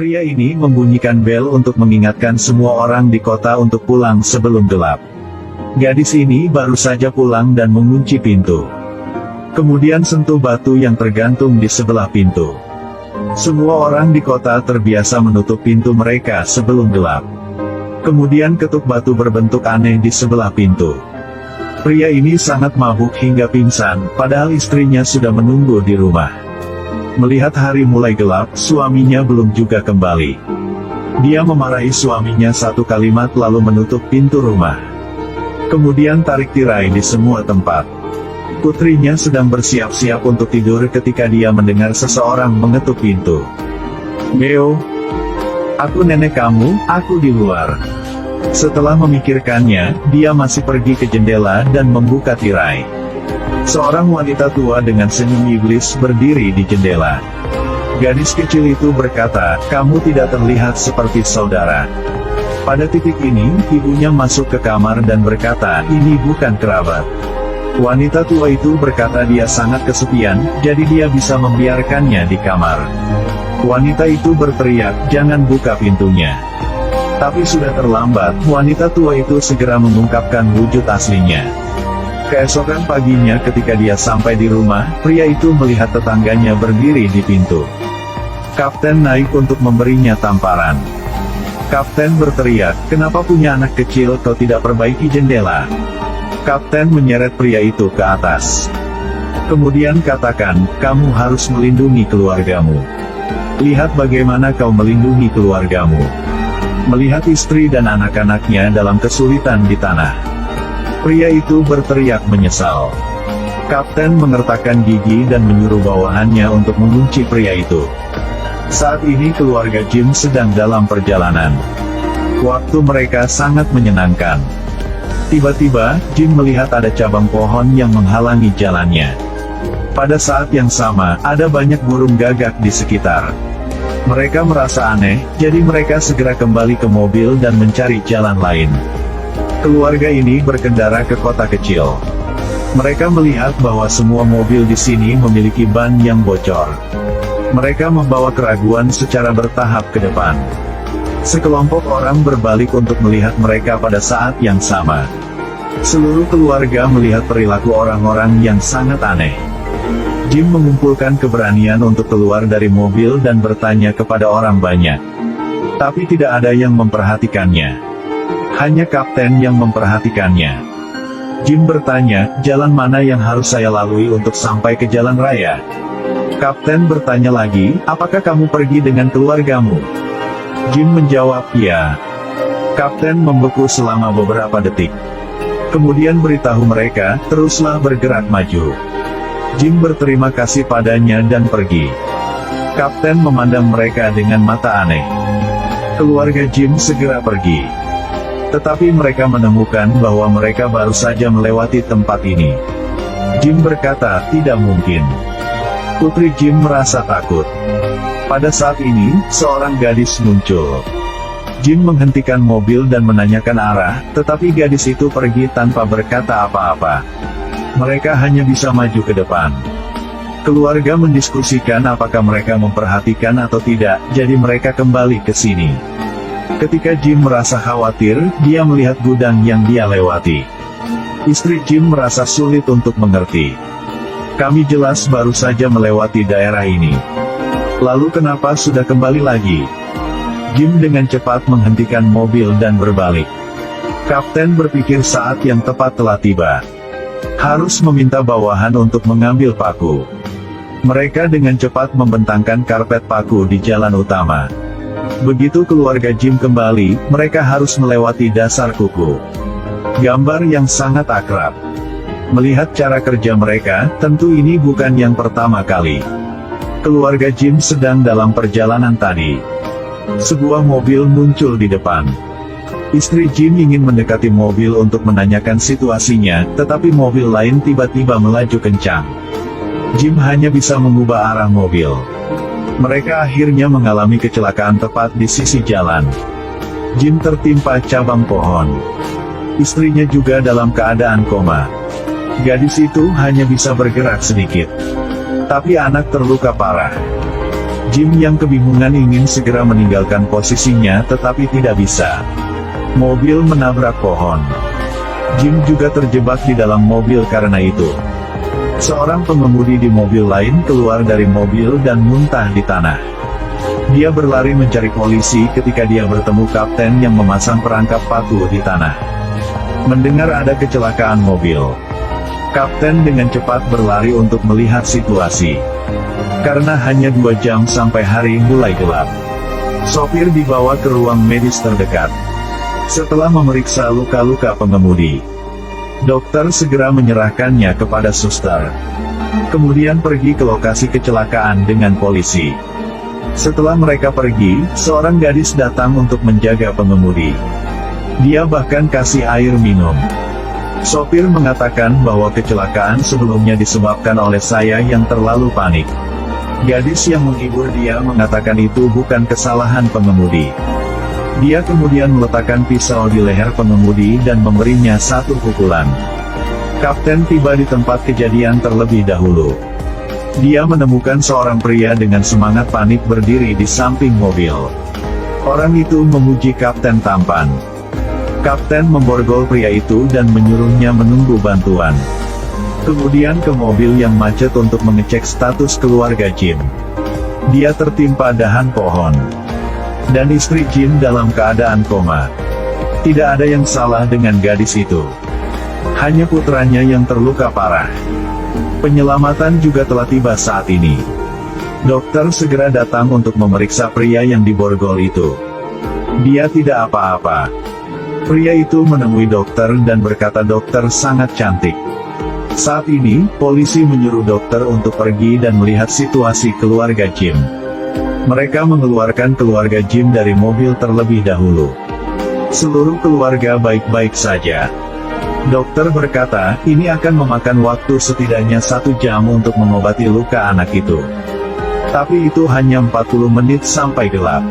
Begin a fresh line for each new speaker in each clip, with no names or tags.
Pria ini membunyikan bel untuk mengingatkan semua orang di kota untuk pulang sebelum gelap. Gadis ini baru saja pulang dan mengunci pintu. Kemudian sentuh batu yang tergantung di sebelah pintu. Semua orang di kota terbiasa menutup pintu mereka sebelum gelap. Kemudian ketuk batu berbentuk aneh di sebelah pintu. Pria ini sangat mabuk hingga pingsan, padahal istrinya sudah menunggu di rumah. Melihat hari mulai gelap, suaminya belum juga kembali. Dia memarahi suaminya satu kalimat lalu menutup pintu rumah. Kemudian tarik tirai di semua tempat. Putrinya sedang bersiap-siap untuk tidur ketika dia mendengar seseorang mengetuk pintu. "Beo, aku nenek kamu, aku di luar." Setelah memikirkannya, dia masih pergi ke jendela dan membuka tirai. Seorang wanita tua dengan senyum iblis berdiri di jendela. Gadis kecil itu berkata, "Kamu tidak terlihat seperti saudara." Pada titik ini, ibunya masuk ke kamar dan berkata, "Ini bukan kerabat." Wanita tua itu berkata dia sangat kesepian, jadi dia bisa membiarkannya di kamar. Wanita itu berteriak, "Jangan buka pintunya." Tapi sudah terlambat, wanita tua itu segera mengungkapkan wujud aslinya. Keesokan paginya ketika dia sampai di rumah, pria itu melihat tetangganya berdiri di pintu. Kapten naik untuk memberinya tamparan. Kapten berteriak, "Kenapa punya anak kecil kau tidak perbaiki jendela?" Kapten menyeret pria itu ke atas. Kemudian katakan, "Kamu harus melindungi keluargamu. Lihat bagaimana kau melindungi keluargamu." Melihat istri dan anak-anaknya dalam kesulitan di tanah. Pria itu berteriak menyesal. Kapten mengertakkan gigi dan menyuruh bawahannya untuk mengunci pria itu. Saat ini keluarga Jim sedang dalam perjalanan. Waktu mereka sangat menyenangkan. Tiba-tiba, Jim melihat ada cabang pohon yang menghalangi jalannya. Pada saat yang sama, ada banyak burung gagak di sekitar. Mereka merasa aneh, jadi mereka segera kembali ke mobil dan mencari jalan lain. Keluarga ini berkendara ke kota kecil. Mereka melihat bahwa semua mobil di sini memiliki ban yang bocor. Mereka membawa keraguan secara bertahap ke depan. Sekelompok orang berbalik untuk melihat mereka pada saat yang sama. Seluruh keluarga melihat perilaku orang-orang yang sangat aneh. Jim mengumpulkan keberanian untuk keluar dari mobil dan bertanya kepada orang banyak. Tapi tidak ada yang memperhatikannya. Hanya kapten yang memperhatikannya. Jim bertanya, "Jalan mana yang harus saya lalui untuk sampai ke jalan raya?" Kapten bertanya lagi, "Apakah kamu pergi dengan keluargamu?" Jim menjawab, "Ya." Kapten membeku selama beberapa detik. Kemudian beritahu mereka, "Teruslah bergerak maju." Jim berterima kasih padanya dan pergi. Kapten memandang mereka dengan mata aneh. Keluarga Jim segera pergi. Tetapi mereka menemukan bahwa mereka baru saja melewati tempat ini. Jim berkata, "Tidak mungkin." Putri Jim merasa takut. Pada saat ini, seorang gadis muncul. Jim menghentikan mobil dan menanyakan arah, tetapi gadis itu pergi tanpa berkata apa-apa. Mereka hanya bisa maju ke depan. Keluarga mendiskusikan apakah mereka memperhatikan atau tidak, jadi mereka kembali ke sini. Ketika Jim merasa khawatir, dia melihat gudang yang dia lewati. Istri Jim merasa sulit untuk mengerti. "Kami jelas baru saja melewati daerah ini. Lalu kenapa sudah kembali lagi?" Jim dengan cepat menghentikan mobil dan berbalik. Kapten berpikir saat yang tepat telah tiba. Harus meminta bawahan untuk mengambil paku. Mereka dengan cepat membentangkan karpet paku di jalan utama. Begitu keluarga Jim kembali, mereka harus melewati dasar kuku. Gambar yang sangat akrab. Melihat cara kerja mereka, tentu ini bukan yang pertama kali. Keluarga Jim sedang dalam perjalanan tadi. Sebuah mobil muncul di depan. Istri Jim ingin mendekati mobil untuk menanyakan situasinya, tetapi mobil lain tiba-tiba melaju kencang. Jim hanya bisa mengubah arah mobil. Mereka akhirnya mengalami kecelakaan tepat di sisi jalan. Jim tertimpa cabang pohon. Istrinya juga dalam keadaan koma. Gadis itu hanya bisa bergerak sedikit. Tapi anak terluka parah. Jim yang kebingungan ingin segera meninggalkan posisinya tetapi tidak bisa. Mobil menabrak pohon. Jim juga terjebak di dalam mobil karena itu. Seorang pengemudi di mobil lain keluar dari mobil dan muntah di tanah. Dia berlari mencari polisi ketika dia bertemu kapten yang memasang perangkap paku di tanah. Mendengar ada kecelakaan mobil, kapten dengan cepat berlari untuk melihat situasi. Karena hanya 2 jam sampai hari mulai gelap, sopir dibawa ke ruang medis terdekat. Setelah memeriksa luka-luka pengemudi, dokter segera menyerahkannya kepada suster. Kemudian pergi ke lokasi kecelakaan dengan polisi. Setelah mereka pergi, seorang gadis datang untuk menjaga pengemudi. Dia bahkan kasih air minum. Sopir mengatakan bahwa kecelakaan sebelumnya disebabkan oleh saya yang terlalu panik. Gadis yang menghibur dia mengatakan itu bukan kesalahan pengemudi. Dia kemudian meletakkan pisau di leher pengemudi dan memberinya 1 pukulan. Kapten tiba di tempat kejadian terlebih dahulu. Dia menemukan seorang pria dengan semangat panik berdiri di samping mobil. Orang itu memuji kapten tampan. Kapten memborgol pria itu dan menyuruhnya menunggu bantuan. Kemudian ke mobil yang macet untuk mengecek status keluarga Jim. Dia tertimpa dahan pohon. Dan istri Jim dalam keadaan koma. Tidak ada yang salah dengan gadis itu. Hanya putranya yang terluka parah. Penyelamatan juga telah tiba saat ini. Dokter segera datang untuk memeriksa pria yang diborgol itu. Dia tidak apa-apa. Pria itu menemui dokter dan berkata dokter sangat cantik. Saat ini, polisi menyuruh dokter untuk pergi dan melihat situasi keluarga Jim. Mereka mengeluarkan keluarga Jim dari mobil terlebih dahulu. Seluruh keluarga baik-baik saja. Dokter berkata, ini akan memakan waktu setidaknya 1 jam untuk mengobati luka anak itu. Tapi itu hanya 40 menit sampai gelap.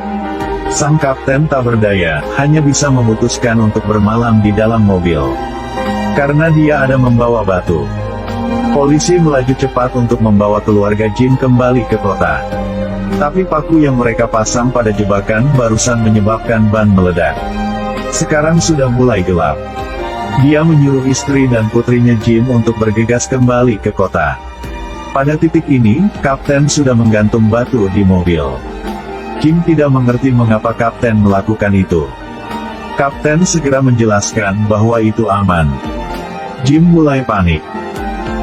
Sang kapten tak berdaya, hanya bisa memutuskan untuk bermalam di dalam mobil. Karena dia ada membawa batu. Polisi melaju cepat untuk membawa keluarga Jim kembali ke kota. Tapi paku yang mereka pasang pada jebakan barusan menyebabkan ban meledak. Sekarang sudah mulai gelap. Dia menyuruh istri dan putrinya Jim untuk bergegas kembali ke kota. Pada titik ini, kapten sudah menggantung batu di mobil. Jim tidak mengerti mengapa kapten melakukan itu. Kapten segera menjelaskan bahwa itu aman. Jim mulai panik.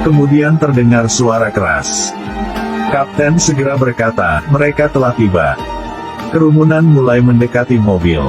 Kemudian terdengar suara keras. Kapten segera berkata, mereka telah tiba. Kerumunan mulai mendekati mobil.